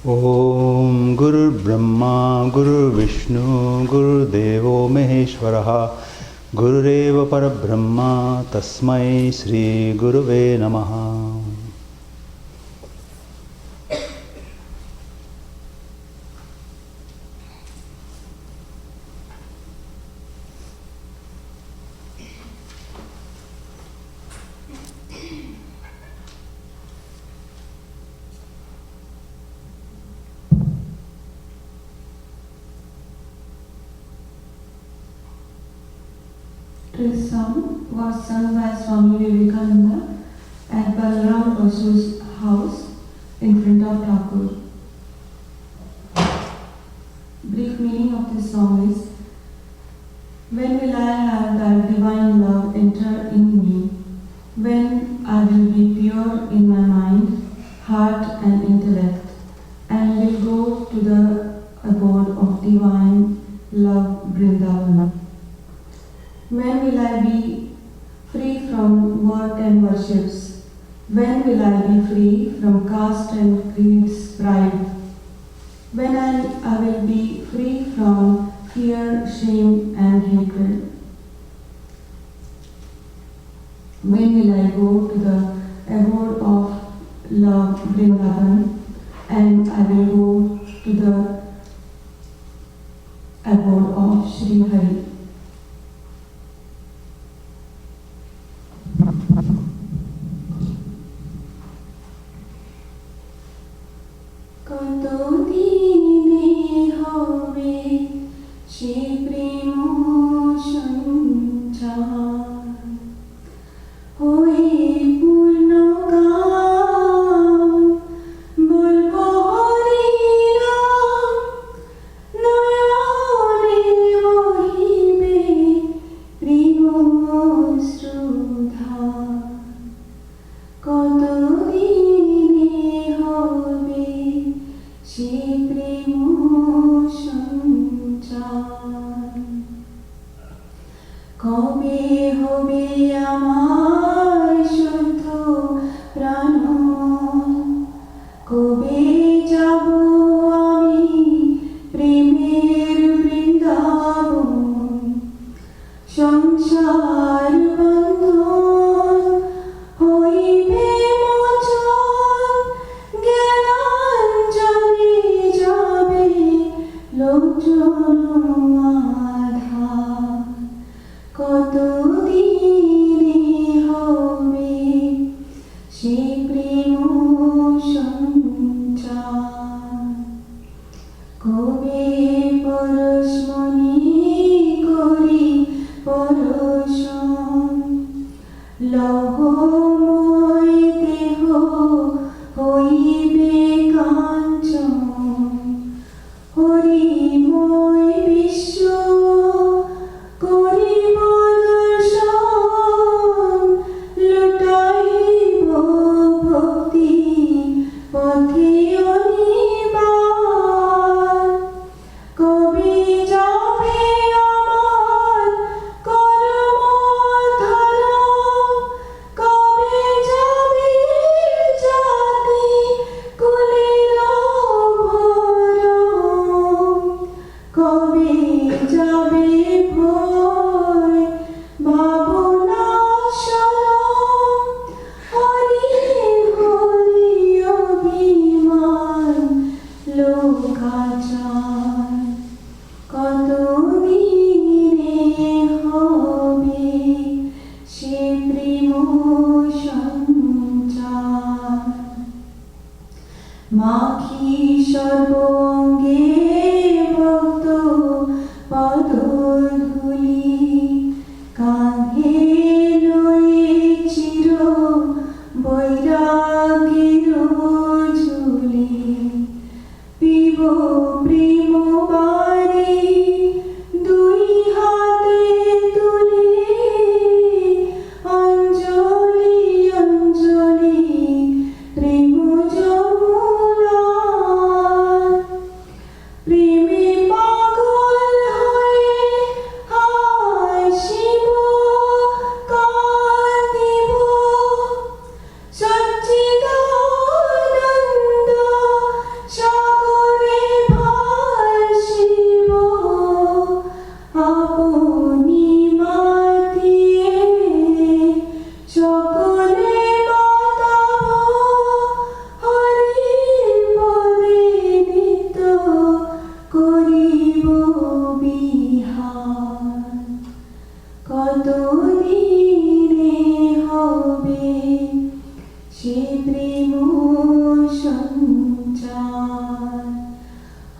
Om Guru Brahma Guru Vishnu Guru Devo Maheshwaraha Gurureva Parabrahma Tasmai Sri Guruve Namaha. This song was sung by Swami Vivekananda at Balaram Basu's house in front of Thakur. Brief meaning of this song is: when will I have that divine love enter in me? When I will be pure in my mind, heart and intellect, and will go to the abode of divine love, Vrindavana. When will I be free from work and worships? When will I be free from caste and creed's pride? When I will be free from fear, shame and hatred? When will I go to the abode of love, Vrindavan, and I will go to the abode of Sri Hari?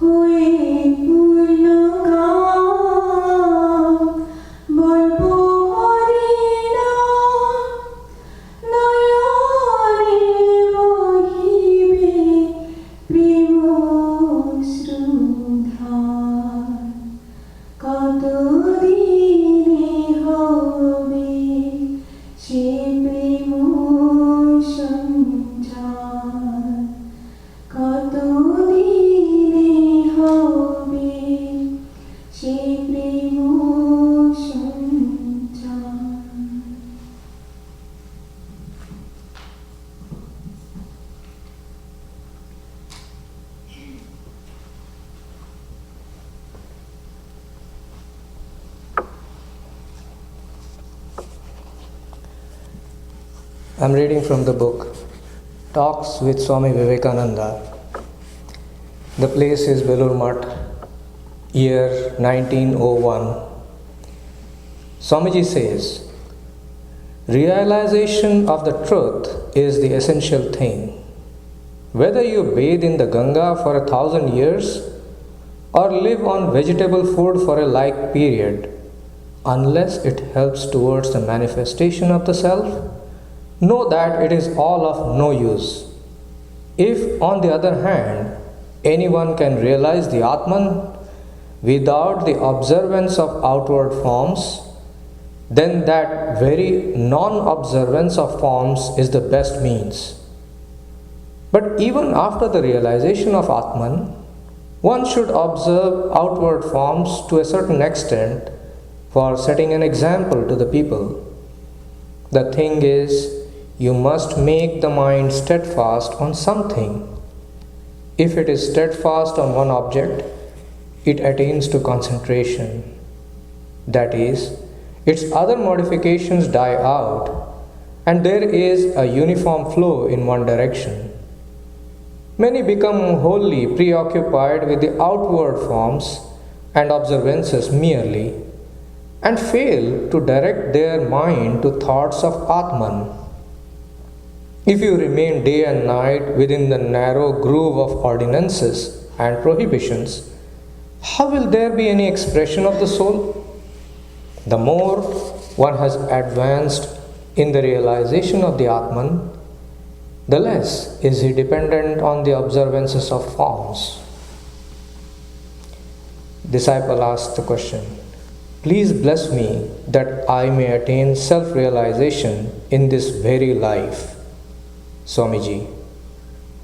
হয়ে পূর্ণ কাম বলবো হরি নাম নয়নে বহিবে প্রেম শ্রুধার কত দিনে হবে সে প্রেম সঞ্চার কত দিনে হবে সে প্রেম সঞ্চার। I'm reading from the book Talks with Swami Vivekananda. The place is Illumined, year 1901. Swamiji says, realization of the truth is the essential thing. Whether you bathe in the Ganga for 1,000 years or live on vegetable food for a like period, unless it helps towards the manifestation of the self, know that it is all of no use. If, on the other hand, anyone can realize the Atman without the observance of outward forms, then that very non-observance of forms is the best means. But even after the realization of Atman, one should observe outward forms to a certain extent for setting an example to the people. The thing is, you must make the mind steadfast on something. If it is steadfast on one object, it attains to concentration. That is, its other modifications die out, and there is a uniform flow in one direction. Many become wholly preoccupied with the outward forms and observances merely, and fail to direct their mind to thoughts of Atman. If you remain day and night within the narrow groove of ordinances and prohibitions, how will there be any expression of the soul? The more one has advanced in the realization of the Atman, the less is he dependent on the observances of forms. Disciple asks the question, please bless me that I may attain self-realization in this very life. Swamiji,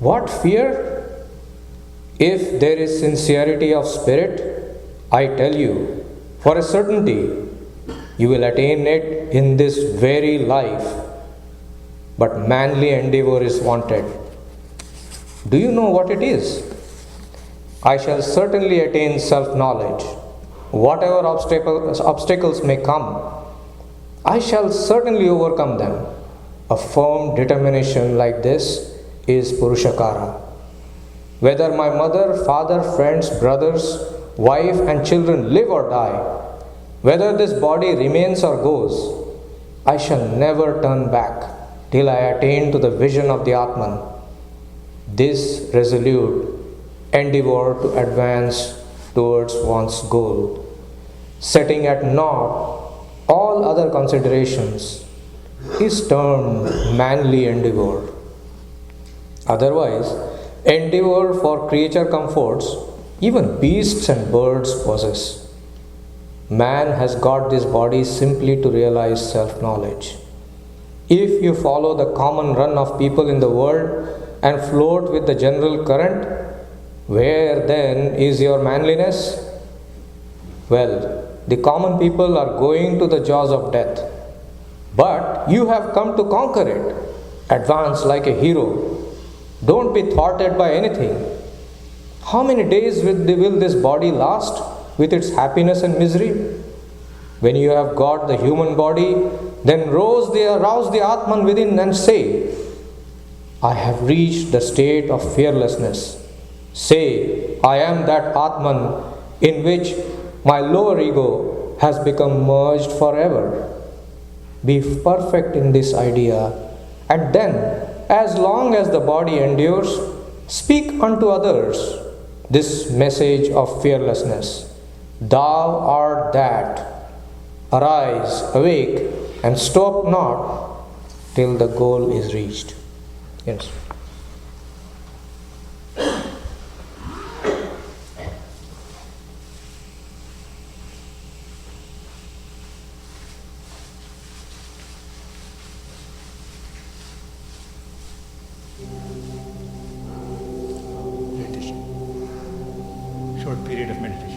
what fear? If there is sincerity of spirit, I tell you, for a certainty, you will attain it in this very life. But manly endeavor is wanted. Do you know what it is? I shall certainly attain self-knowledge. Whatever obstacles may come, I shall certainly overcome them. A firm determination like this is Purushakara. Whether my mother, father, friends, brothers, wife and children live or die, whether this body remains or goes, I shall never turn back till I attain to the vision of the Atman. This resolute endeavor to advance towards one's goal, setting at naught all other considerations, is termed manly endeavor. Otherwise, endeavor for creature comforts, even beasts and birds possess. Man has got this body simply to realize self-knowledge. If you follow the common run of people in the world and float with the general current, where then is your manliness? Well, the common people are going to the jaws of death. But you have come to conquer it. Advance like a hero. Don't be thwarted by anything. How many days will this body last with its happiness and misery? When you have got the human body, then rouse the Atman within and say, I have reached the state of fearlessness. Say, I am that Atman in which my lower ego has become merged forever. Be perfect in this idea, and then, as long as the body endures, Speak unto others this message of fearlessness. Thou art that. Arise, awake, and stop not till the goal is reached. Yes. Meditation. Short period of meditation.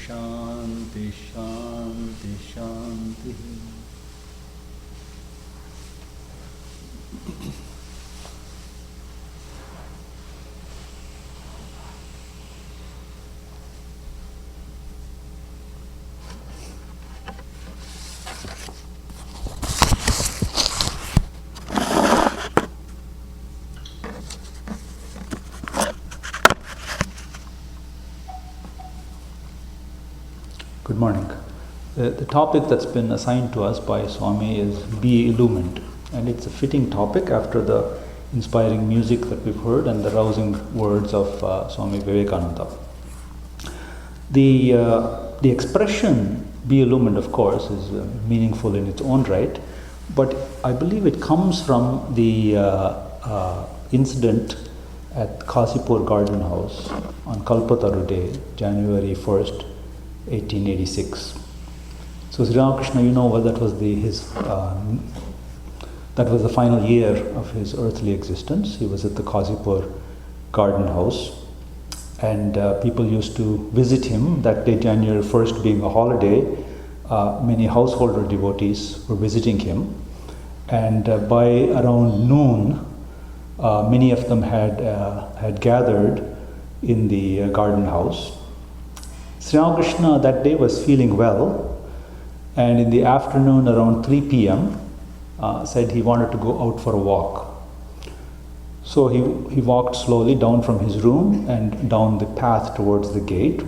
Shanti, Shanti, Shanti. Good morning. The topic that's been assigned to us by Swami is Be Illumined, and it's a fitting topic after the inspiring music that we've heard and the rousing words of Swami Vivekananda. The expression Be Illumined, of course, is meaningful in its own right, but I believe it comes from the incident at Kasipur Garden House on Kalpataru Day, January 1st, 1886. So Sri Ramakrishna, you know, well, that was the final year of his earthly existence. He was at the Kasipur Garden House, and people used to visit him that day, January 1st being a holiday. Many householder devotees were visiting him, and by around noon, many of them had gathered in the garden house. Sri Ramakrishna that day was feeling well, and in the afternoon around 3 p.m. Said he wanted to go out for a walk. So he walked slowly down from his room and down the path towards the gate.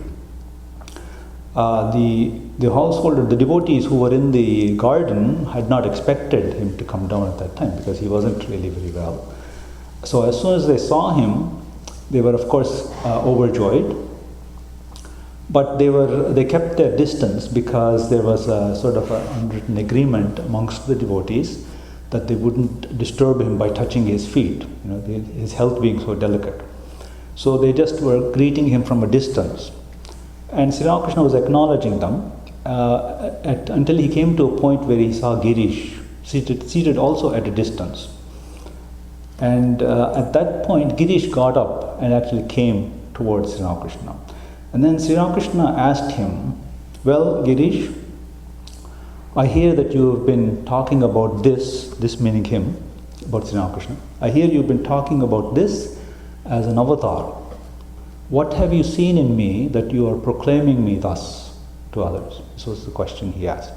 The householder, the devotees who were in the garden had not expected him to come down at that time because he wasn't really very well. So as soon as they saw him, they were of course overjoyed. But they kept their distance because there was a sort of an unwritten agreement amongst the devotees that they wouldn't disturb him by touching his feet, his health being so delicate. So they just were greeting him from a distance. And Sri Ramakrishna was acknowledging them until he came to a point where he saw Girish seated also at a distance. And at that point, Girish got up and actually came towards Sri Ramakrishna. And then Sri Ramakrishna asked him, "Well, Girish, I hear that you have been talking about this meaning him, about Sri Ramakrishna. I hear you've been talking about this as an avatar. What have you seen in me that you are proclaiming me thus to others? This was the question he asked.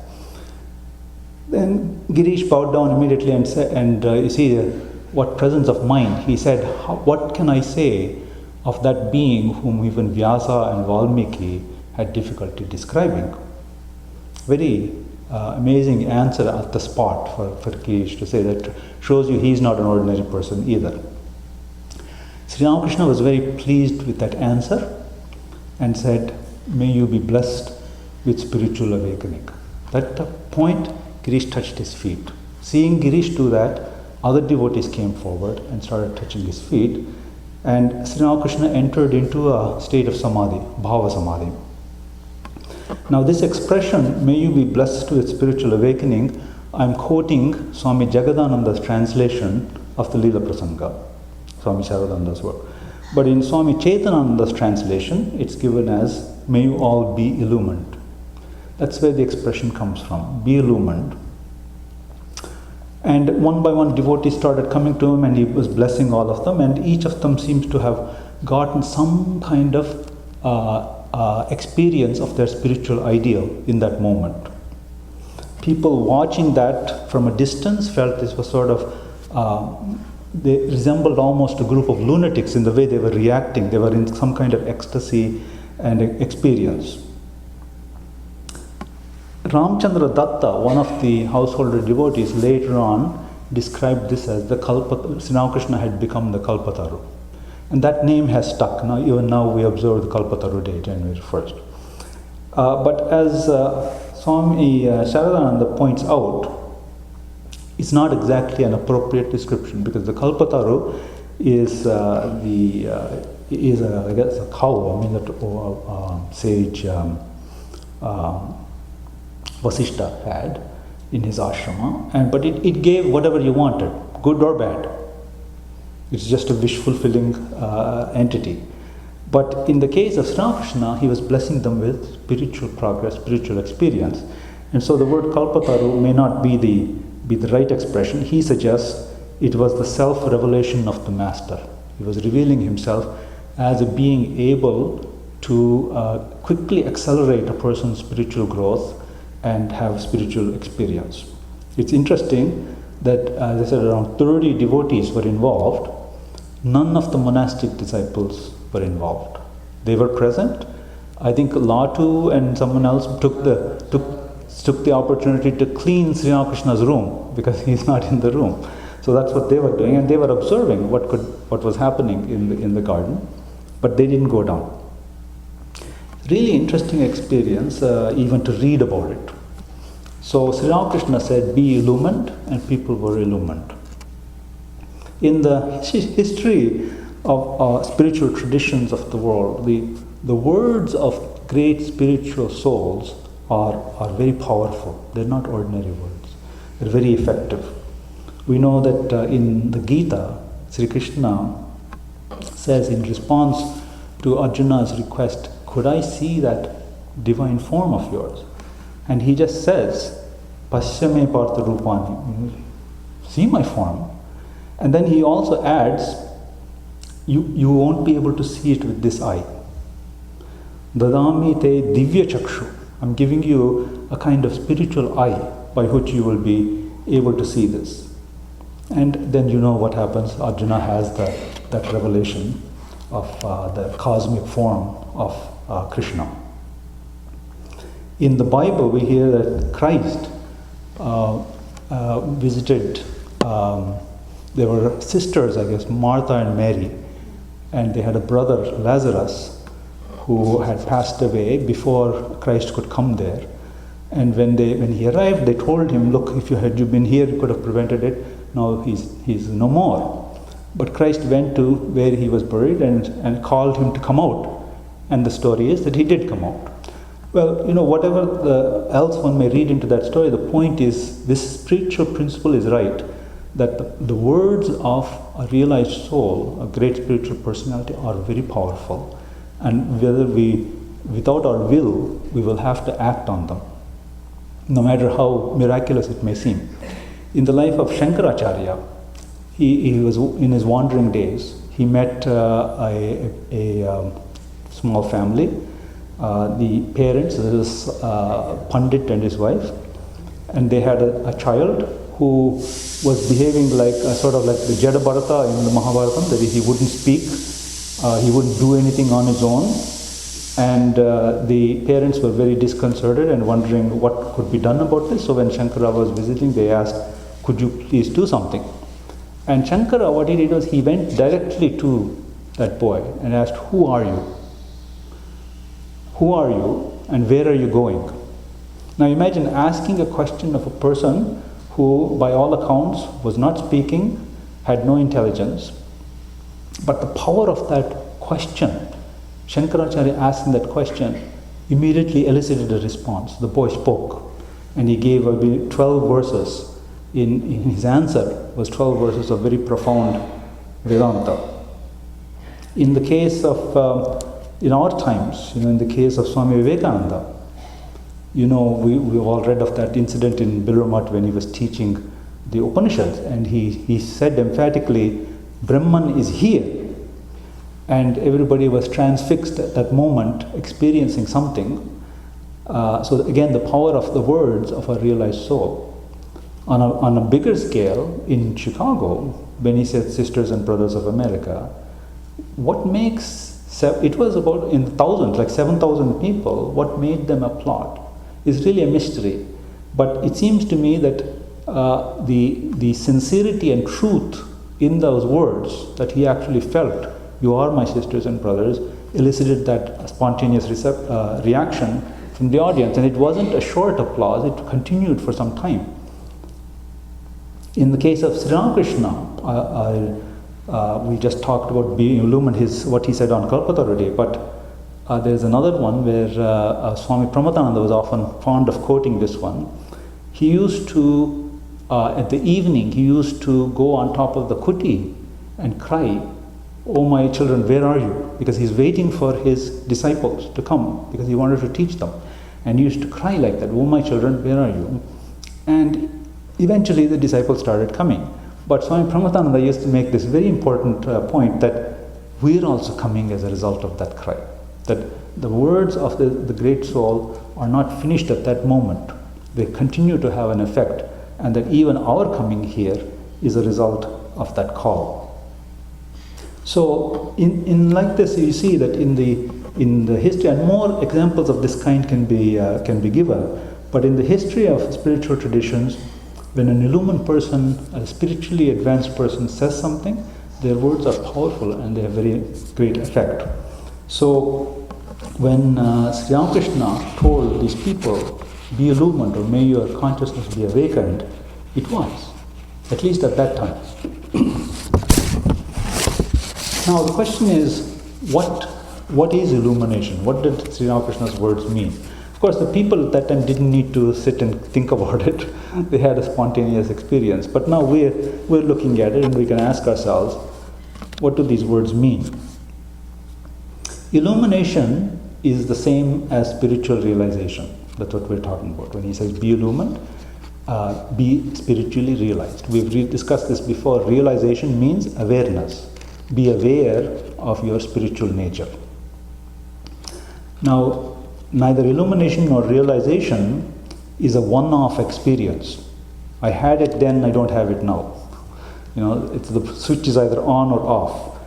Then Girish bowed down immediately and said, you see what presence of mind. He said, what can I say of that being whom even Vyasa and Valmiki had difficulty describing? Very amazing answer at the spot for Girish to say that shows you he's not an ordinary person either. Sri Ramakrishna was very pleased with that answer and said, may you be blessed with spiritual awakening. At that point, Girish touched his feet. Seeing Girish do that, other devotees came forward and started touching his feet, and Sri Ramakrishna entered into a state of samadhi, bhava samadhi. Now this expression, may you be blessed with spiritual awakening, I'm quoting Swami Jagadananda's translation of the Leela Prasanga, Swami Sharadanda's work. But in Swami Chaitananda's translation, it's given as, may you all be illumined. That's where the expression comes from, be illumined. And one by one devotees started coming to him and he was blessing all of them, and each of them seems to have gotten some kind of experience of their spiritual ideal in that moment. People watching that from a distance felt this was sort of, they resembled almost a group of lunatics in the way they were reacting. They were in some kind of ecstasy and experience. Ramchandra Datta, one of the householder devotees, later on described this as the Kalpataru. Sri Ramakrishna had become the Kalpataru. And that name has stuck. Now, even now we observe the Kalpataru Day, January 1st. But as Swami Sharadananda points out, it's not exactly an appropriate description, because the Kalpataru is I guess a cow. I mean, that sage Vasishta had in his ashrama, but it gave whatever you wanted, good or bad. It's just a wish-fulfilling entity. But in the case of Sri Ramakrishna, he was blessing them with spiritual progress, spiritual experience. And so the word Kalpataru may not be the right expression. He suggests it was the self-revelation of the Master. He was revealing himself as a being able to quickly accelerate a person's spiritual growth and have spiritual experience. It's interesting that, as I said, around 30 devotees were involved. None of the monastic disciples were involved. They were present. I think Latu and someone else took the opportunity to clean Sri Ramakrishna's room, because he's not in the room. So that's what they were doing, and they were observing what was happening in the garden, but they didn't go down. Really interesting experience, even to read about it. So Sri Ramakrishna said, be illumined, and people were illumined. In the history of spiritual traditions of the world, the words of great spiritual souls are very powerful. They're not ordinary words. They're very effective. We know that in the Gita, Sri Krishna says in response to Arjuna's request, could I see that divine form of yours? And he just says, Pasyame Partha Rupani, see my form. And then he also adds, you won't be able to see it with this eye. Dadami te divya chakshu. I'm giving you a kind of spiritual eye by which you will be able to see this. And then you know what happens. Arjuna has that revelation of the cosmic form of Krishna. In the Bible, we hear that Christ visited, there were sisters, I guess, Martha and Mary, and they had a brother, Lazarus, who had passed away before Christ could come there. And when he arrived, they told him, look, if you been here, you could have prevented it. Now he's no more. But Christ went to where he was buried and called him to come out. And the story is that he did come out. Well, whatever else one may read into that story, the point is this spiritual principle is right, that the words of a realized soul, a great spiritual personality, are very powerful. And without our will, we will have to act on them, no matter how miraculous it may seem. In the life of Shankaracharya, he was in his wandering days, he met a small family. The parents, this is Pandit and his wife, and they had a child who was behaving like sort of like the Jada Bharata in the Mahabharata, that is, he wouldn't speak, he wouldn't do anything on his own, and the parents were very disconcerted and wondering what could be done about this. So when Shankara was visiting, they asked, could you please do something? And Shankara, what he did was he went directly to that boy and asked, who are you? Who are you and where are you going? Now imagine asking a question of a person who, by all accounts, was not speaking, had no intelligence. But the power of that question, Shankaracharya asking that question, immediately elicited a response. The boy spoke, and he gave 12 verses. In his answer was 12 verses of very profound Vedanta. In the case of, in our times, in the case of Swami Vivekananda, we've all read of that incident in Bilramat when he was teaching the Upanishads, and he said emphatically, Brahman is here. And everybody was transfixed at that moment, experiencing something. So again, the power of the words of a realized soul. On a bigger scale, in Chicago, when he said Sisters and Brothers of America, what makes, it was about in thousands, like 7,000 people, what made them applaud is really a mystery. But it seems to me that the sincerity and truth in those words that he actually felt, you are my sisters and brothers, elicited that spontaneous reaction from the audience. And it wasn't a short applause, it continued for some time. In the case of Sri Ramakrishna, we just talked about being illumined, what he said on Kalpata already, but there's another one where Swami Pramatananda was often fond of quoting this one. He used to, at the evening, he used to go on top of the kuti and cry, oh my children, where are you? Because he's waiting for his disciples to come, because he wanted to teach them. And he used to cry like that, oh my children, where are you? And eventually the disciples started coming. But Swami Pramatananda used to make this very important point that we're also coming as a result of that cry. That the words of the great soul are not finished at that moment. They continue to have an effect, and that even our coming here is a result of that call. So in like this, you see that in the history, and more examples of this kind can be given, but in the history of spiritual traditions, when an illumined person, a spiritually advanced person says something, their words are powerful and they have very great effect. So when Sri Ramakrishna told these people, be illumined or may your consciousness be awakened, it was, at least at that time. Now the question is, what is illumination? What did Sri Ramakrishna's words mean? Of course, the people at that time didn't need to sit and think about it. They had a spontaneous experience. But now we're looking at it and we can ask ourselves, what do these words mean? Illumination is the same as spiritual realization. That's what we're talking about. When he says be illumined, be spiritually realized. We've discussed this before. Realization means awareness. Be aware of your spiritual nature. Now, neither illumination nor realization is a one-off experience. I had it then, I don't have it now. It's the switch is either on or off.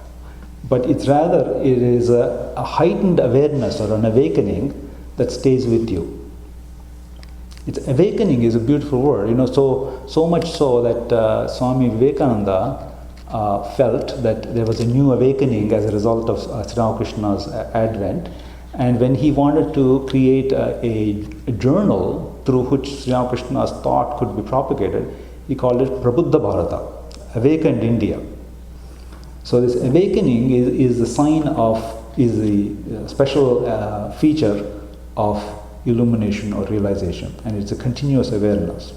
But it is a heightened awareness or an awakening that stays with you. Awakening is a beautiful word, so much so that Swami Vivekananda felt that there was a new awakening as a result of Sri Ramakrishna's advent. And when he wanted to create a journal through which Sri Ramakrishna's thought could be propagated, he called it Prabuddha Bharata, Awakened India. So this awakening is the special feature of illumination or realization, and it's a continuous awareness.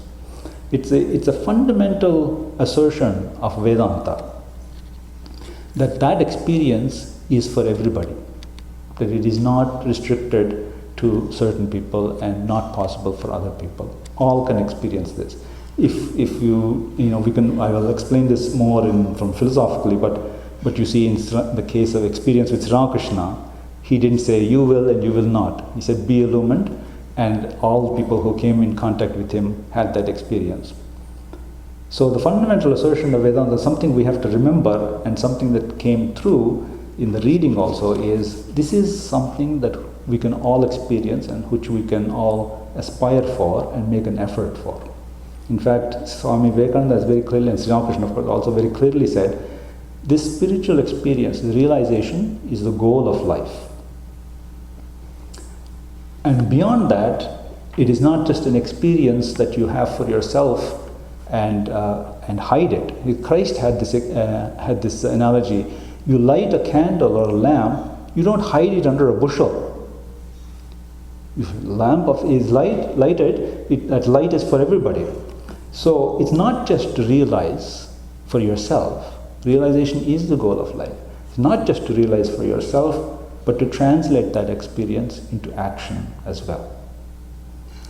It's a fundamental assertion of Vedanta that experience is for everybody. That it is not restricted to certain people and not possible for other people. All can experience this. If I will explain this more from philosophically, but But you see, in the case of experience with Sri Krishna, he didn't say you will and you will not. He said be illumined, and all people who came in contact with him had that experience. So the fundamental assertion of Vedanta, something we have to remember, and something that came through in the reading also, is this is something that we can all experience and which we can all aspire for and make an effort for. In fact, Swami Vivekananda has very clearly, and Sri Krishna of course also very clearly said, this spiritual experience, the realization, is the goal of life. And beyond that, it is not just an experience that you have for yourself and hide it. Christ had this analogy. You light a candle or a lamp, you don't hide it under a bushel. If a lamp is lighted, that light is for everybody. So it's not just to realize for yourself. Realization is the goal of life. It's not just to realize for yourself, but to translate that experience into action as well.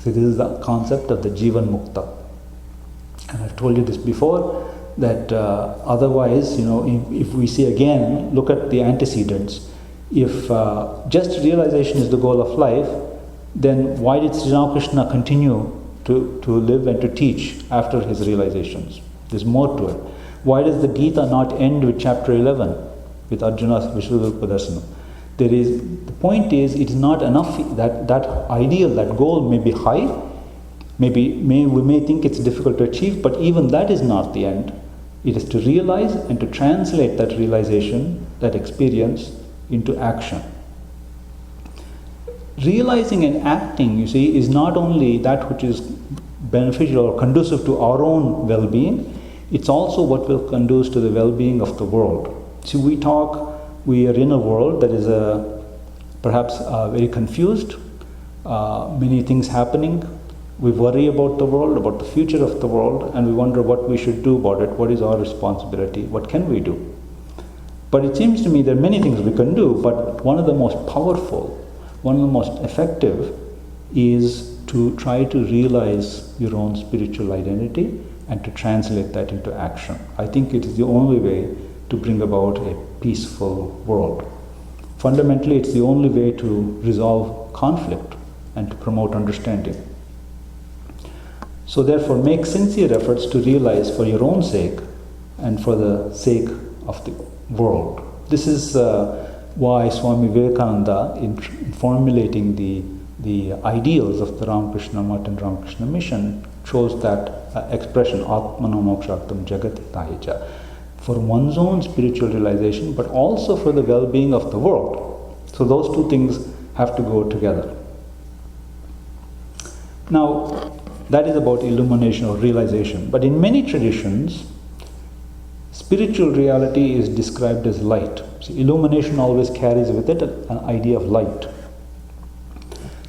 So this is the concept of the Jivan Mukta. And I've told you this before, that otherwise, if we see again, look at the antecedents. If just realization is the goal of life, then why did Sri Krishna continue to live and to teach after his realizations? There's more to it. Why does the Gita not end with chapter 11, with Arjuna's Vishwarupa Darsana? The point is, it is not enough that ideal, that goal may be high, we may think it's difficult to achieve, but even that is not the end. It is to realize and to translate that realization, that experience, into action. Realizing and acting, you see, is not only that which is beneficial or conducive to our own well-being, it's also what will conduce to the well-being of the world. See, we are in a world that is perhaps very confused, many things happening. We worry about the world, about the future of the world, and we wonder what we should do about it. What is our responsibility? What can we do? But it seems to me there are many things we can do, but one of the most powerful, one of the most effective is to try to realize your own spiritual identity and to translate that into action. I think it is the only way to bring about a peaceful world. Fundamentally, it's the only way to resolve conflict and to promote understanding. So therefore, make sincere efforts to realize for your own sake and for the sake of the world. This is why Swami Vivekananda, in formulating the ideals of the Ramakrishna Math and Ramakrishna Mission, chose that expression, Atmano Mokshartam Jagat Hitaya, for one's own spiritual realization, but also for the well-being of the world. So those two things have to go together. Now, that is about illumination or realization. But in many traditions, spiritual reality is described as light. So illumination always carries with it an idea of light.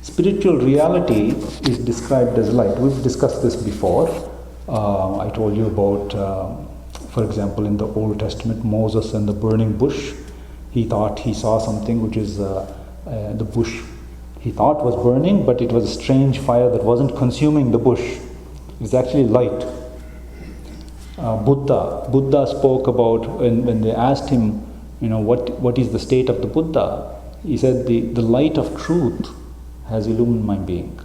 Spiritual reality is described as light. We've discussed this before. I told you about, for example, in the Old Testament, Moses and the burning bush. He thought he saw something which is the bush he thought was burning, but it was a strange fire that wasn't consuming the bush. It was actually light. Buddha spoke about, when they asked him, what is the state of the Buddha? He said, the light of truth has illumined my being,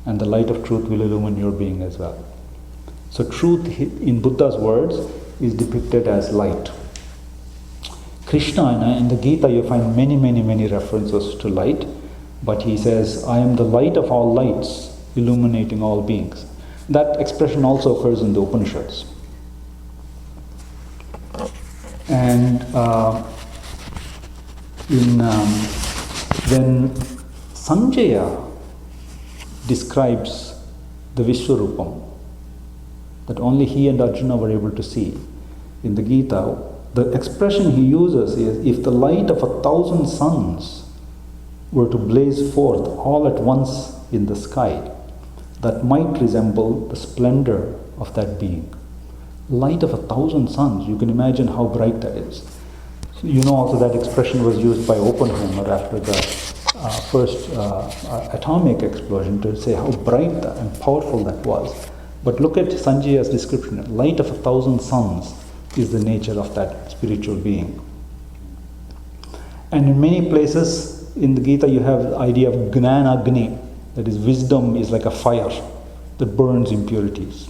and the light of truth will illumine your being as well. So truth, in Buddha's words, is depicted as light. Krishna, in the Gita, you find many, many, many references to light, but he says, I am the light of all lights, illuminating all beings. That expression also occurs in the Upanishads. And when Sanjaya describes the Vishwarupam, that only he and Arjuna were able to see, in the Gita, the expression he uses is, if the light of 1,000 suns were to blaze forth all at once in the sky, that might resemble the splendor of that being. Light of 1,000 suns, you can imagine how bright that is. So also that expression was used by Oppenheimer after the first atomic explosion to say how bright and powerful that was. But look at Sanjaya's description. Light of 1,000 suns is the nature of that spiritual being. And in many places in the Gita you have the idea of Gnana Agni, that is, wisdom is like a fire that burns impurities.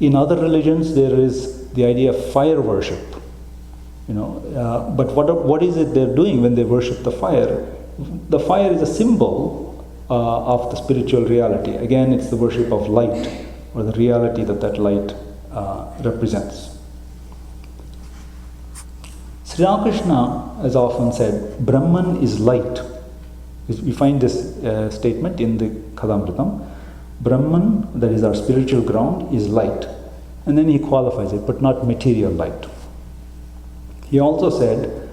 In other religions there is the idea of fire worship. But what is it they're doing when they worship the fire? The fire is a symbol of the spiritual reality. Again, it's the worship of light, or the reality that light represents. Sri Ramakrishna has often said, Brahman is light. We find this statement in the Kadamritam. Brahman, that is our spiritual ground, is light. And then he qualifies it, but not material light. He also said,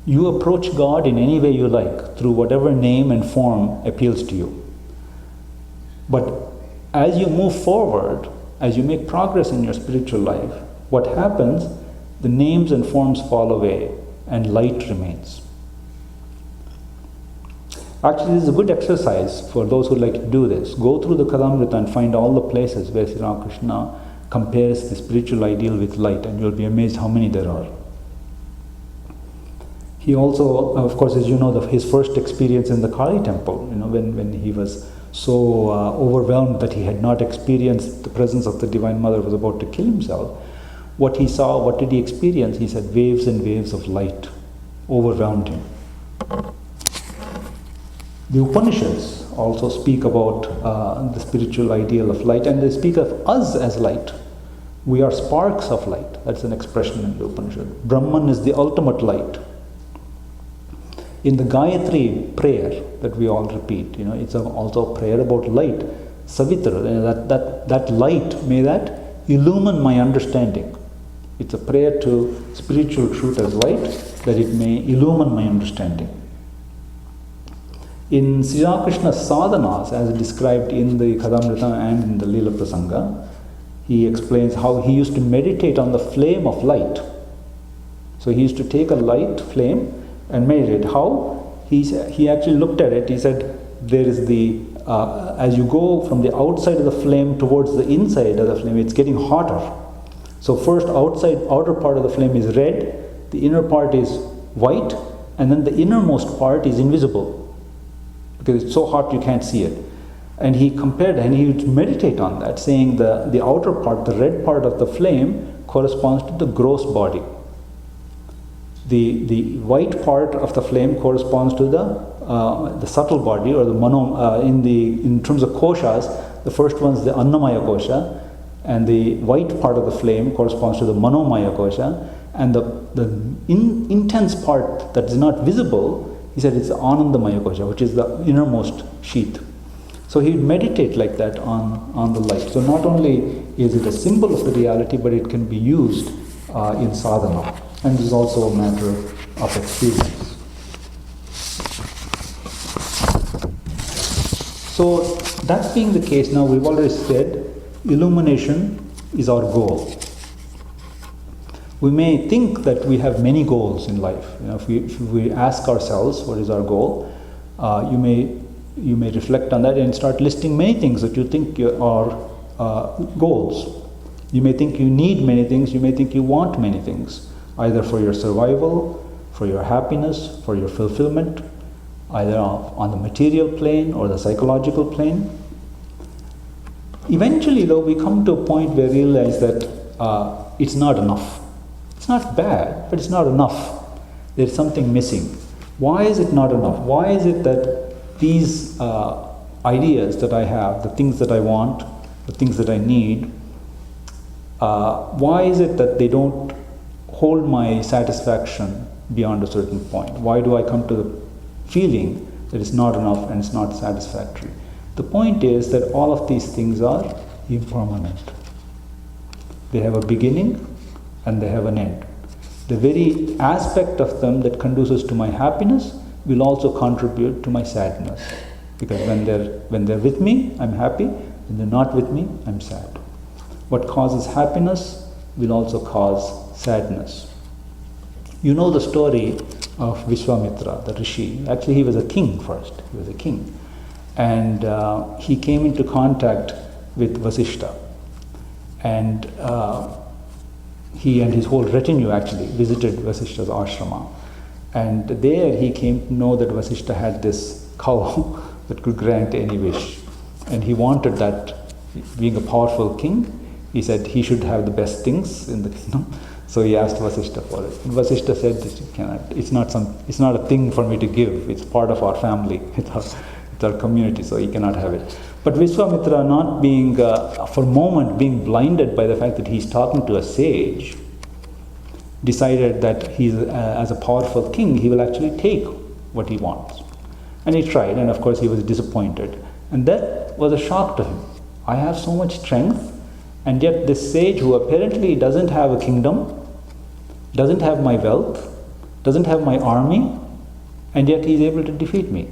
you approach God in any way you like, through whatever name and form appeals to you. But as you move forward, as you make progress in your spiritual life, what happens? The names and forms fall away and light remains. Actually, this is a good exercise for those who like to do this. Go through the Kadamrita and find all the places where Sri Ramakrishna compares the spiritual ideal with light, and you'll be amazed how many there are. He also, of course, as you know, his first experience in the Kali temple, when he was so overwhelmed that he had not experienced the presence of the Divine Mother, was about to kill himself. What he saw, what did he experience? He said waves and waves of light overwhelmed him. The Upanishads also speak about the spiritual ideal of light, and they speak of us as light. We are sparks of light. That's an expression in the Upanishad. Brahman is the ultimate light. In the Gayatri prayer that we all repeat, it's also a prayer about light. Savitra, that light, may that illumine my understanding. It's a prayer to spiritual truth as light, that it may illumine my understanding. In Sri Ramakrishna's sadhanas, as described in the Kadamrita and in the Leela Prasanga, he explains how he used to meditate on the flame of light. So he used to take a light flame and meditate. How? He actually looked at it. He said, there is as you go from the outside of the flame towards the inside of the flame, it's getting hotter. So first outer part of the flame is red, the inner part is white, and then the innermost part is invisible, because it's so hot you can't see it. And he compared, and he would meditate on that, saying the outer part, the red part of the flame, corresponds to the gross body. The white part of the flame corresponds to the subtle body, or the mano. In terms of koshas, the first one is the Annamaya kosha, and the white part of the flame corresponds to the Manomaya kosha, and the intense part that is not visible, he said, it's the Anandamaya kosha, which is the innermost sheath. So he would meditate like that on the light. So not only is it a symbol of the reality, but it can be used in sadhana. And this is also a matter of experience. So that being the case, now we've already said illumination is our goal. We may think that we have many goals in life. If we ask ourselves what is our goal, you may reflect on that and start listing many things that you think are goals. You may think you need many things. You may think you want many things, either for your survival, for your happiness, for your fulfillment, either on the material plane or the psychological plane. Eventually, though, we come to a point where we realize that it's not enough. It's not bad, but it's not enough. There's something missing. Why is it not enough? Why is it that these ideas that I have, the things that I want, the things that I need, why is it that they don't hold my satisfaction beyond a certain point? Why do I come to the feeling that it's not enough and it's not satisfactory? The point is that all of these things are impermanent. They have a beginning and they have an end. The very aspect of them that conduces to my happiness will also contribute to my sadness. Because when they're with me, I'm happy. When they're not with me, I'm sad. What causes happiness will also cause sadness. You know the story of Vishwamitra, the rishi. Actually, he was a king first. He was a king. And he came into contact with Vasishta. And he and his whole retinue actually visited Vasishta's ashrama. And there he came to know that Vasishtha had this cow that could grant any wish. And he wanted that, being a powerful king, he said he should have the best things in the kingdom. So he asked Vasishtha for it. And Vasishtha said, it's not a thing for me to give, it's part of our family, it's our community, so he cannot have it. But Vishwamitra, not being, for a moment, being blinded by the fact that he's talking to a sage, decided that he's, as a powerful king, he will actually take what he wants. And he tried, and of course he was disappointed. And that was a shock to him. I have so much strength, and yet this sage, who apparently doesn't have a kingdom, doesn't have my wealth, doesn't have my army, and yet he's able to defeat me.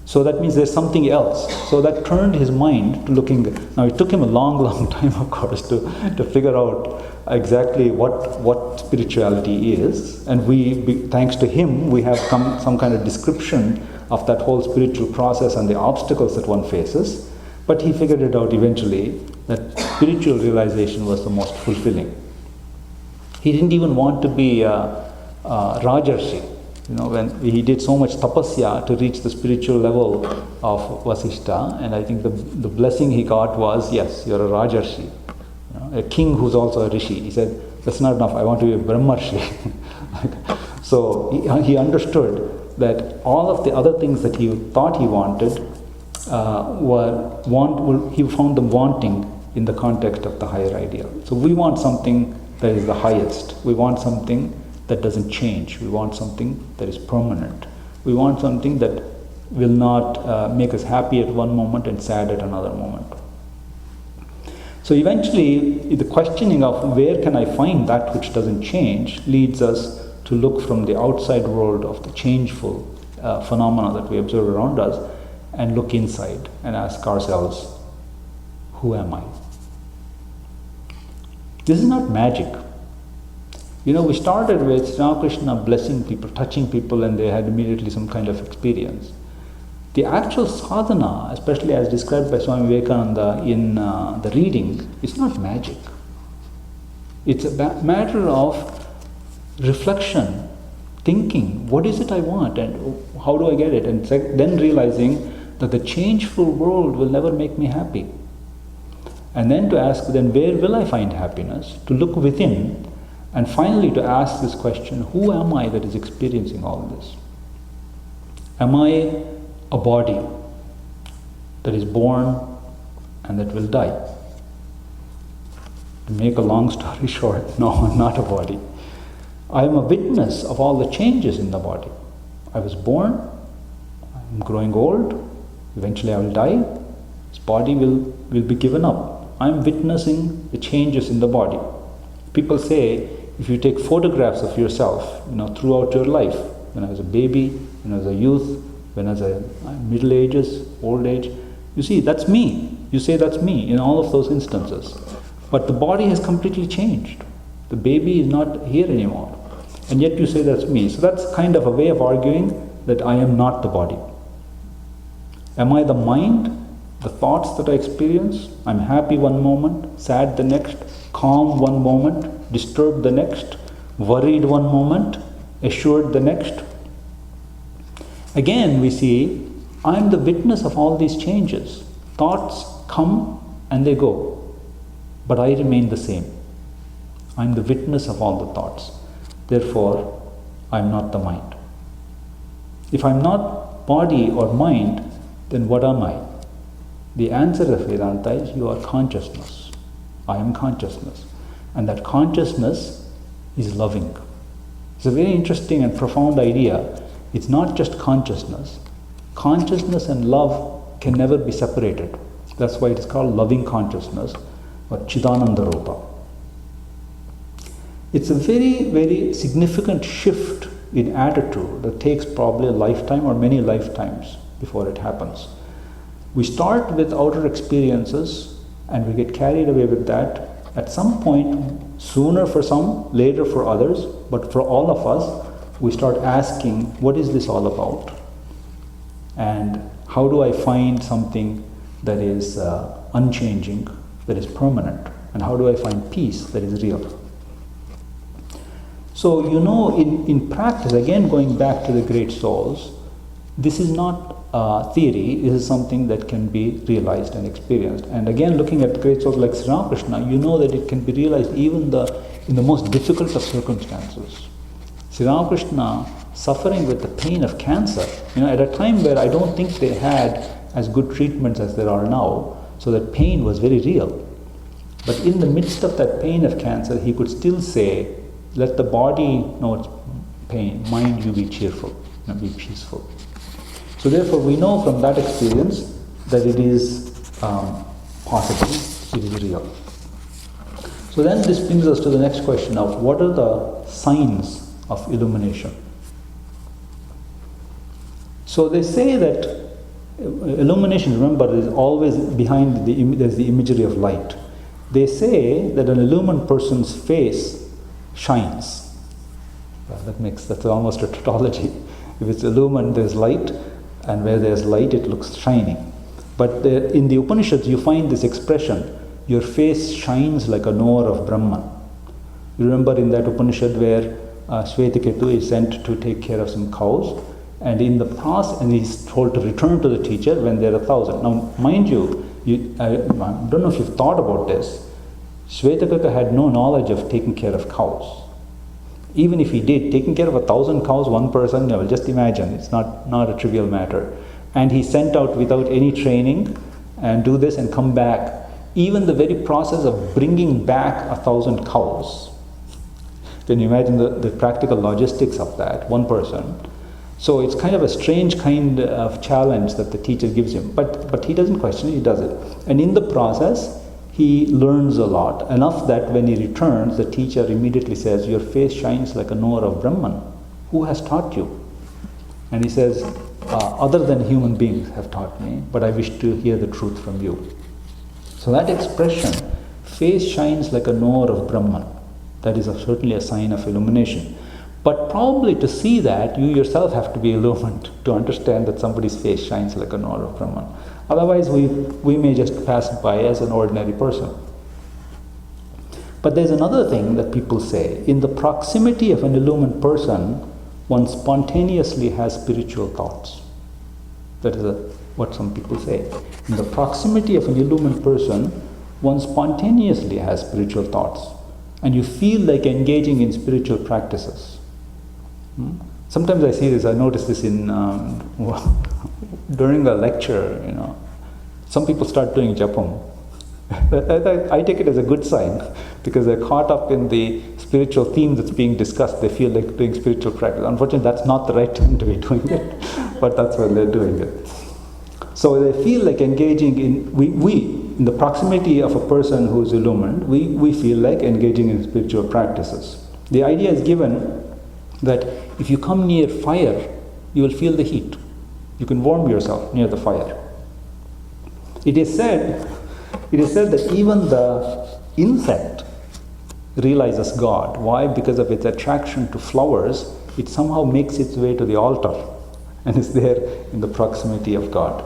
So that means there's something else. So that turned his mind to looking. Now it took him a long time, of course, to figure out exactly what spirituality is. And thanks to him, we have some kind of description of that whole spiritual process and the obstacles that one faces. But he figured it out eventually, that spiritual realization was the most fulfilling. He didn't even want to be a Rajarshi. When he did so much tapasya to reach the spiritual level of Vasishtha, and I think the blessing he got was, yes, you're a Rajarshi, a king who's also a rishi. He said, that's not enough, I want to be a Brahmarshi. So he understood that all of the other things that he thought he wanted, he found them wanting in the context of the higher ideal. So we want something that is the highest. We want something that doesn't change. We want something that is permanent. We want something that will not make us happy at one moment and sad at another moment. So eventually, the questioning of where can I find that which doesn't change leads us to look from the outside world of the changeful phenomena that we observe around us and look inside and ask ourselves, who am I? This is not magic. We started with Sri Ramakrishna blessing people, touching people, and they had immediately some kind of experience. The actual sadhana, especially as described by Swami Vivekananda in the reading, is not magic. It's a matter of reflection, thinking, what is it I want and how do I get it? And then realizing that the changeful world will never make me happy. And then to ask, then where will I find happiness? To look within. And finally, to ask this question, who am I that is experiencing all this? Am I a body that is born and that will die? To make a long story short, no, I'm not a body. I am a witness of all the changes in the body. I was born, I'm growing old, eventually I will die, this body will be given up. I'm witnessing the changes in the body. People say, if you take photographs of yourself, throughout your life, when I was a baby, when I was a youth, when I was in middle ages, old age, you see, that's me. You say that's me in all of those instances. But the body has completely changed. The baby is not here anymore. And yet you say that's me. So that's kind of a way of arguing that I am not the body. Am I the mind? The thoughts that I experience? I'm happy one moment, sad the next, calm one moment, disturbed the next, worried one moment, assured the next. Again, we see, I'm the witness of all these changes. Thoughts come and they go, but I remain the same. I'm the witness of all the thoughts. Therefore, I'm not the mind. If I'm not body or mind, then what am I? The answer of Vedanta is, you are consciousness. I am consciousness. And that consciousness is loving. It's a very interesting and profound idea. It's not just consciousness. Consciousness and love can never be separated. That's why it is called loving consciousness, or Chidananda Rupa. It's a very, very significant shift in attitude that takes probably a lifetime or many lifetimes before it happens. We start with outer experiences and we get carried away with that. At some point, sooner for some, later for others, but for all of us, we start asking, what is this all about? And how do I find something that is unchanging, that is permanent? And how do I find peace that is real? So, in practice, again going back to the great souls, this is not theory, this is something that can be realized and experienced. And again, looking at great souls like Sri Ramakrishna, you know that it can be realized even in the most difficult of circumstances. Sri Ramakrishna suffering with the pain of cancer, at a time where I don't think they had as good treatments as there are now, so that pain was very real. But in the midst of that pain of cancer, he could still say, let the body know its pain, mind you be cheerful, be peaceful. So therefore we know from that experience that it is possible, it is real. So then this brings us to the next question of what are the signs of illumination? So they say that illumination, remember, is always behind there's the imagery of light. They say that an illumined person's face shines. Well, that's almost a tautology. If it's illumined, there's light, and where there's light, it looks shining. But in the Upanishads, you find this expression, your face shines like a knower of Brahman. You remember in that Upanishad where Shvetiketu is sent to take care of some cows, and in the process, and he's told to return to the teacher when there are 1,000. Now, mind you, I don't know if you've thought about this. Shvetiketu had no knowledge of taking care of cows. Even if he did, taking care of 1,000 cows, one person, just imagine, it's not a trivial matter. And he sent out without any training and do this and come back. Even the very process of bringing back 1,000 cows, can you imagine the practical logistics of that, one person? So it's kind of a strange kind of challenge that the teacher gives him. But he doesn't question it, he does it. And in the process, he learns a lot, enough that when he returns, the teacher immediately says, your face shines like a knower of Brahman. Who has taught you? And he says, other than human beings have taught me, but I wish to hear the truth from you. So that expression, face shines like a knower of Brahman, that is certainly a sign of illumination. But probably to see that, you yourself have to be illumined to understand that somebody's face shines like a knower of Brahman. Otherwise, we may just pass by as an ordinary person. But there's another thing that people say. In the proximity of an illumined person, one spontaneously has spiritual thoughts. That is what some people say. In the proximity of an illumined person, one spontaneously has spiritual thoughts. And you feel like engaging in spiritual practices. Sometimes I see this, I notice this in during a lecture, some people start doing japam. I take it as a good sign because they're caught up in the spiritual theme that's being discussed. They feel like doing spiritual practice. Unfortunately, that's not the right time to be doing it, but that's when they're doing it. So they feel like engaging in, in the proximity of a person who is illumined, we feel like engaging in spiritual practices. The idea is given that if you come near fire, you will feel the heat. You can warm yourself near the fire. It is said that even the insect realizes God. Why? Because of its attraction to flowers, it somehow makes its way to the altar and is there in the proximity of God.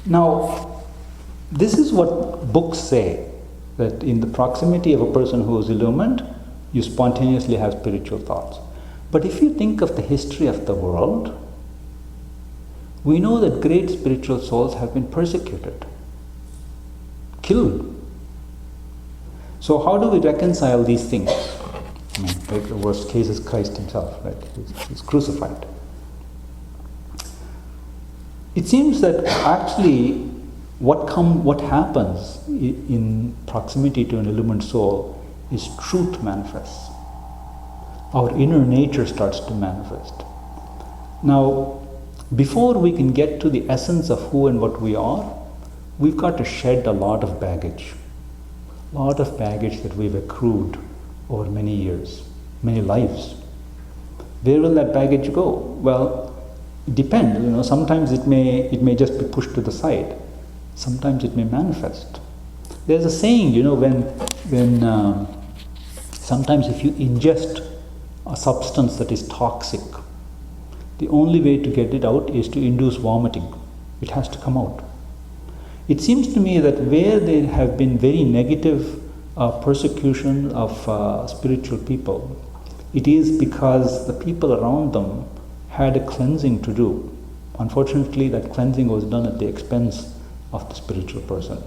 Now, this is what books say, that in the proximity of a person who is illumined, you spontaneously have spiritual thoughts. But if you think of the history of the world, we know that great spiritual souls have been persecuted, killed. So how do we reconcile these things? Like the worst case is Christ himself, right? He's crucified. It seems that actually what happens in proximity to an illumined soul is truth manifests. Our inner nature starts to manifest. Now, before we can get to the essence of who and what we are, we've got to shed a lot of baggage. A lot of baggage that we've accrued over many years, many lives. Where will that baggage go? Well, it depends. Sometimes it may just be pushed to the side. Sometimes it may manifest. There's a saying, when sometimes if you ingest a substance that is toxic, the only way to get it out is to induce vomiting. It has to come out. It seems to me that where there have been very negative persecution of spiritual people, it is because the people around them had a cleansing to do. Unfortunately, that cleansing was done at the expense of the spiritual person.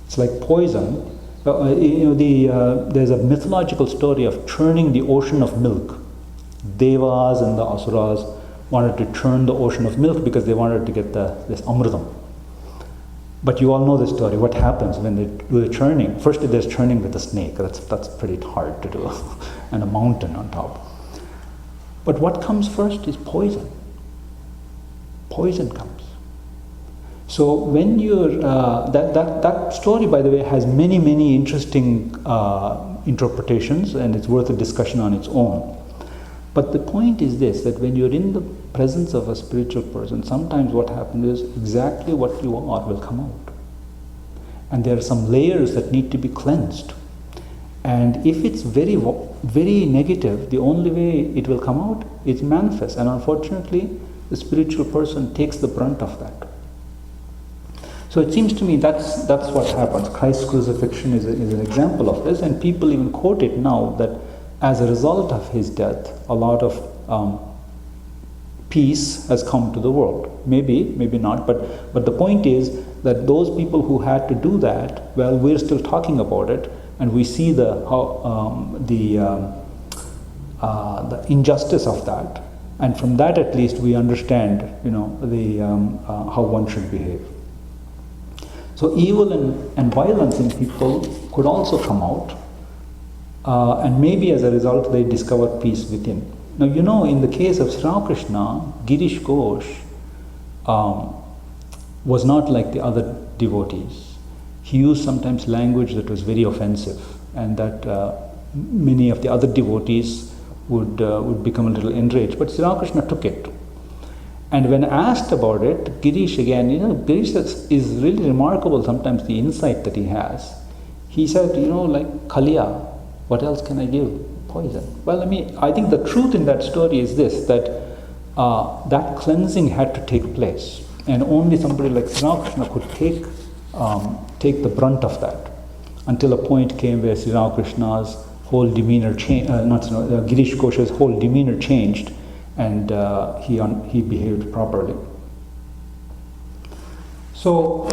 It's like poison. There's a mythological story of churning the ocean of milk. Devas and the asuras wanted to churn the ocean of milk because they wanted to get this amritam. But you all know the story. What happens when they do the churning? First, there's churning with a snake. That's pretty hard to do, and a mountain on top. But what comes first is poison. Poison comes. So when you're that story, by the way, has many interesting interpretations, and it's worth a discussion on its own. But the point is this, that when you're in the presence of a spiritual person, sometimes what happens is exactly what you are will come out. And there are some layers that need to be cleansed. And if it's very negative, the only way it will come out is manifest. And unfortunately, the spiritual person takes the brunt of that. So it seems to me that's what happens. Christ's crucifixion is an example of this, and people even quote it now that as a result of his death, a lot of peace has come to the world. Maybe not, but the point is that those people who had to do that, well, we're still talking about it, and we see the injustice of that, and from that at least we understand, how one should behave. So evil and violence in people could also come out. And maybe as a result they discover peace within. Now, in the case of Sri Krishna, Girish Ghosh was not like the other devotees. He used sometimes language that was very offensive, and that many of the other devotees would become a little enraged. But Sri Krishna took it. And when asked about it, Girish again, Girish is really remarkable sometimes, the insight that he has. He said, like Kaliya, what else can I give? Poison. Well, I think the truth in that story is this, that that cleansing had to take place, and only somebody like Sri Krishna could take the brunt of that, until a point came where Sri Krishna's whole demeanor changed, Girish Ghosha's whole demeanor changed, and he behaved properly. So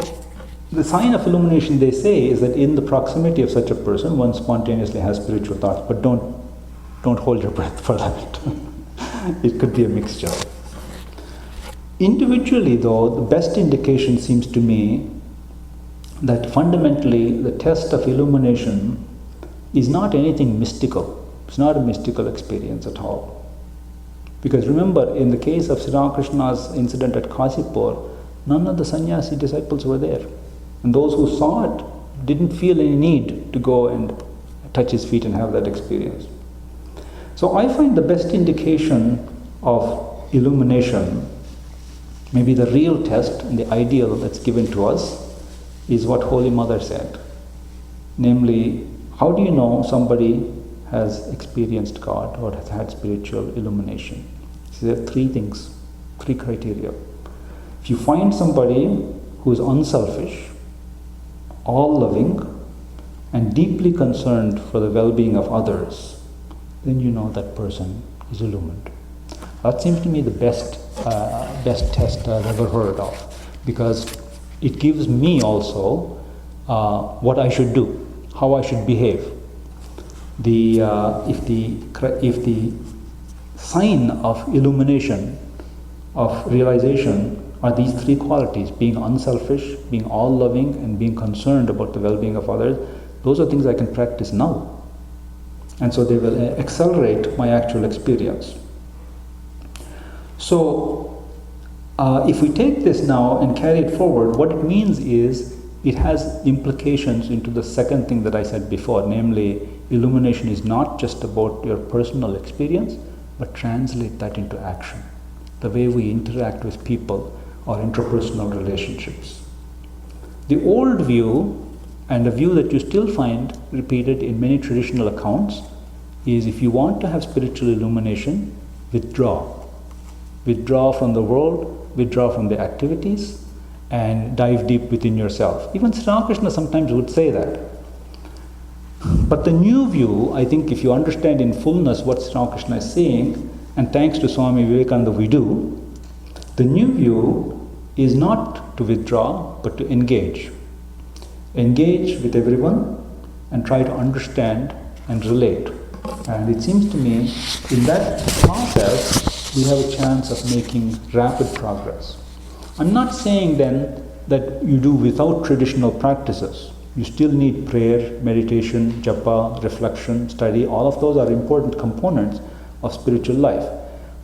the sign of illumination, they say, is that in the proximity of such a person, one spontaneously has spiritual thoughts, but don't hold your breath for that. It could be a mixture. Individually, though, the best indication seems to me that fundamentally the test of illumination is not anything mystical. It's not a mystical experience at all. Because remember, in the case of Sri Krishna's incident at Kasipur, none of the sannyasi disciples were there. And those who saw it didn't feel any need to go and touch his feet and have that experience. So I find the best indication of illumination, maybe the real test and the ideal that's given to us, is what Holy Mother said. Namely, how do you know somebody has experienced God or has had spiritual illumination? So there are three things, three criteria. If you find somebody who is unselfish, all-loving, and deeply concerned for the well-being of others, then you know that person is illumined. That seems to me the best test I've ever heard of, because it gives me also what I should do, how I should behave. If the sign of illumination, of realization, are these three qualities: being unselfish, being all-loving, and being concerned about the well-being of others, those are things I can practice now. And so they will accelerate my actual experience. So if we take this now and carry it forward, what it means is it has implications into the second thing that I said before, namely, illumination is not just about your personal experience, but translate that into action, the way we interact with people or interpersonal relationships. The old view, and a view that you still find repeated in many traditional accounts, is if you want to have spiritual illumination, withdraw. Withdraw from the world, withdraw from the activities, and dive deep within yourself. Even Sri Krishna sometimes would say that. But the new view, I think if you understand in fullness what Sri Krishna is saying, and thanks to Swami Vivekananda we do, the new view is not to withdraw but to engage. Engage with everyone and try to understand and relate. And it seems to me in that process we have a chance of making rapid progress. I'm not saying then that you do without traditional practices. You still need prayer, meditation, japa, reflection, study. All of those are important components of spiritual life.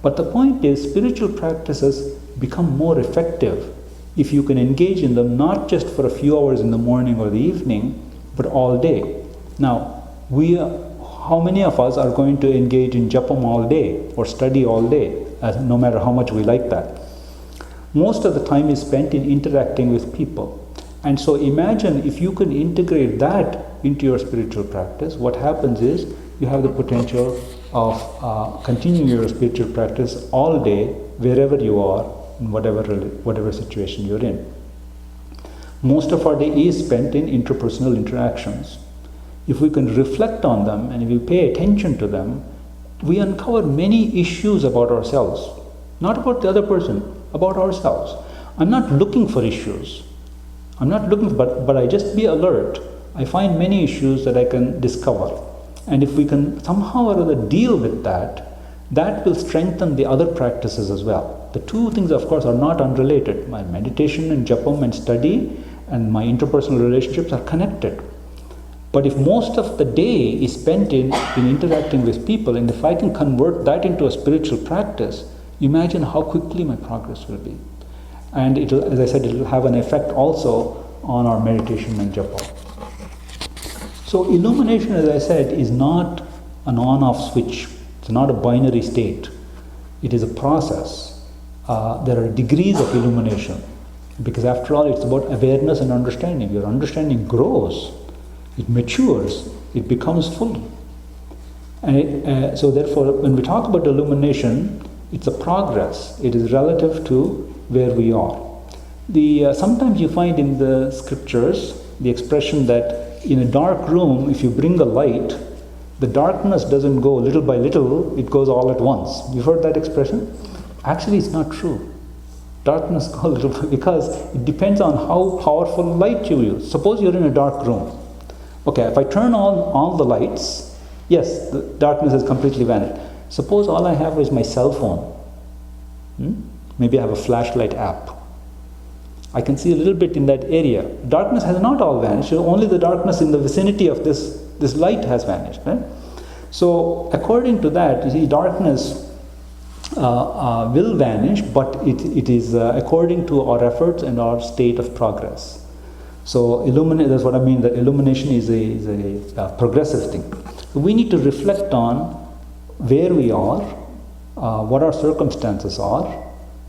But the point is, spiritual practices become more effective if you can engage in them not just for a few hours in the morning or the evening, but all day. Now, how many of us are going to engage in japam all day or study all day, no matter how much we like that? Most of the time is spent in interacting with people. And so imagine if you can integrate that into your spiritual practice, what happens is you have the potential of continuing your spiritual practice all day, wherever you are, in whatever situation you're in. Most of our day is spent in interpersonal interactions. If we can reflect on them and if we pay attention to them, we uncover many issues about ourselves. Not about the other person, about ourselves. I'm not looking for issues. But I just be alert. I find many issues that I can discover. And if we can somehow or other deal with that, that will strengthen the other practices as well. The two things, of course, are not unrelated. My meditation and japam and study and my interpersonal relationships are connected. But if most of the day is spent in interacting with people, and if I can convert that into a spiritual practice, imagine how quickly my progress will be. And it'll, as I said, it'll have an effect also on our meditation and japa. So illumination, as I said, is not an on-off switch. It's not a binary state. It is a process. There are degrees of illumination, because after all, it's about awareness and understanding. Your understanding grows, it matures, it becomes full. And so therefore, when we talk about illumination, it's a progress. It is relative to where we are. Sometimes you find in the scriptures the expression that in a dark room, if you bring a light, the darkness doesn't go little by little, it goes all at once. You've heard that expression? Actually, it's not true. Darkness goes little by, because it depends on how powerful light you use. Suppose you're in a dark room. Okay, if I turn on all the lights, yes, the darkness has completely vanished. Suppose all I have is my cell phone. Maybe I have a flashlight app. I can see a little bit in that area. Darkness has not all vanished. Only the darkness in the vicinity of this light has vanished. Right? So according to that, you see, darkness will vanish, but it is according to our efforts and our state of progress. So that's what I mean, that illumination is a progressive thing. So we need to reflect on where we are, what our circumstances are,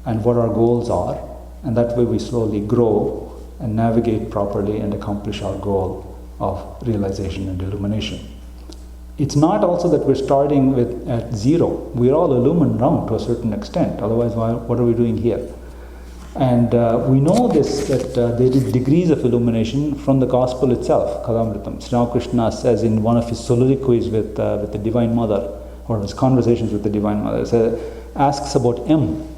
and what our goals are, and that way we slowly grow and navigate properly and accomplish our goal of realization and illumination. It's not also that we're starting at zero. We're all illumined now to a certain extent, otherwise what are we doing here? And we know this, that there is degrees of illumination from the gospel itself, Kalamritam. Sri Krishna says in one of his soliloquies with the Divine Mother, or his conversations with the Divine Mother, asks about M,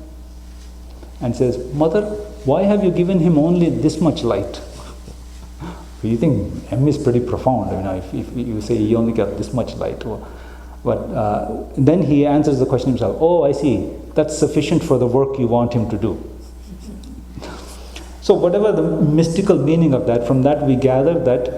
and says, Mother, why have you given him only this much light? You think M is pretty profound, if you say he only got this much light. But then he answers the question himself, oh, I see, that's sufficient for the work you want him to do. So whatever the mystical meaning of that, from that we gather that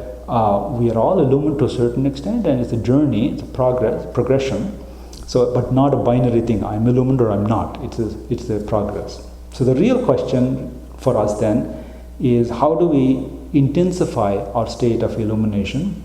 we are all illumined to a certain extent, and it's a journey, it's a progression. So, but not a binary thing, I'm illumined or I'm not, it's a progress. So the real question for us then is, how do we intensify our state of illumination,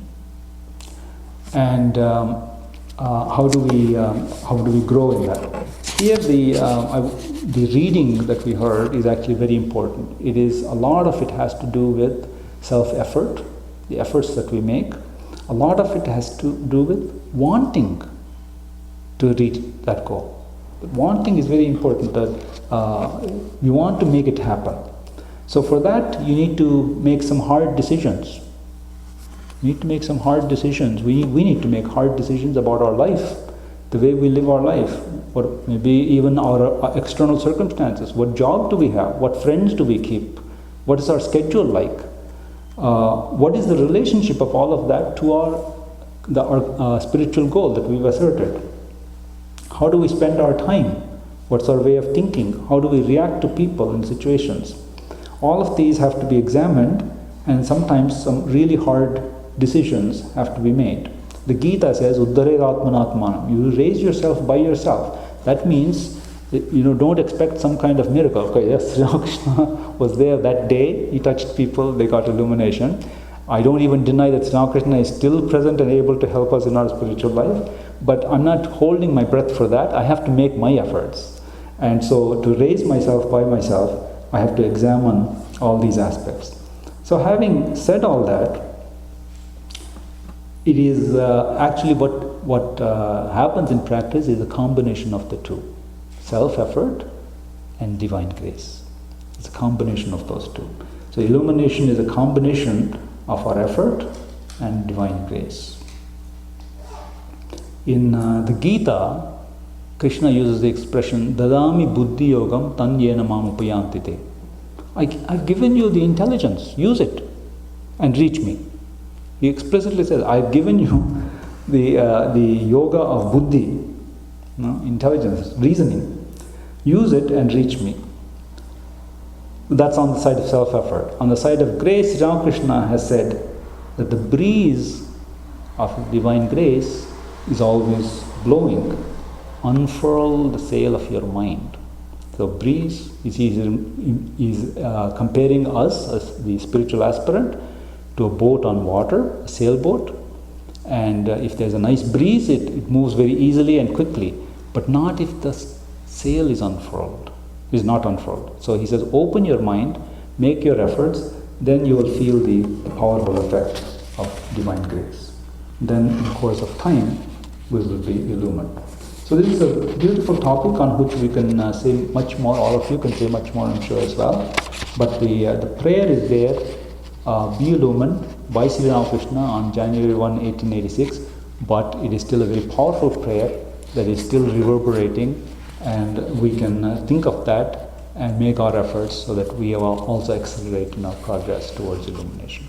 and how do we grow in that? Here the reading that we heard is actually very important. It is, a lot of it has to do with self-effort, the efforts that we make. A lot of it has to do with wanting to reach that goal. Wanting is very important, that we want to make it happen. So for that, you need to make some hard decisions. We need to make some hard decisions. We need to make hard decisions about our life, the way we live our life, or maybe even our external circumstances. What job do we have? What friends do we keep? What is our schedule like? What is the relationship of all of that to our spiritual goal that we've asserted? How do we spend our time? What's our way of thinking? How do we react to people in situations? All of these have to be examined, and sometimes some really hard decisions have to be made. The Gita says, Uddaret Atmanatmanam. You raise yourself by yourself. That means that, don't expect some kind of miracle. Okay, yes, Sri Krishna was there that day. He touched people, they got illumination. I don't even deny that Sri Krishna is still present and able to help us in our spiritual life. But I'm not holding my breath for that. I have to make my efforts. And so to raise myself by myself, I have to examine all these aspects. So having said all that, it is actually what happens in practice is a combination of the two. Self-effort and divine grace. It's a combination of those two. So illumination is a combination of our effort and divine grace. In the Gita, Krishna uses the expression, Dadami buddhi yogam tan yena mam upayantite. I've given you the intelligence, use it and reach me. He explicitly says, I've given you the yoga of buddhi, intelligence, reasoning. Use it and reach me. That's on the side of self-effort. On the side of grace, Ramakrishna has said that the breeze of divine grace is always blowing. Unfurl the sail of your mind. So breeze is comparing us as the spiritual aspirant to a boat on water, a sailboat. And if there's a nice breeze, it moves very easily and quickly. But not if the sail is not unfurled. So he says, open your mind, make your efforts, then you will feel the powerful effect of divine grace. Then in the course of time, we will be illumined. So this is a beautiful topic on which we can say much more. All of you can say much more, I'm sure, as well. But the prayer is there, be illumined by Sri Ramakrishna on January 1, 1886. But it is still a very powerful prayer that is still reverberating, and we can think of that and make our efforts so that we also accelerate in our progress towards illumination.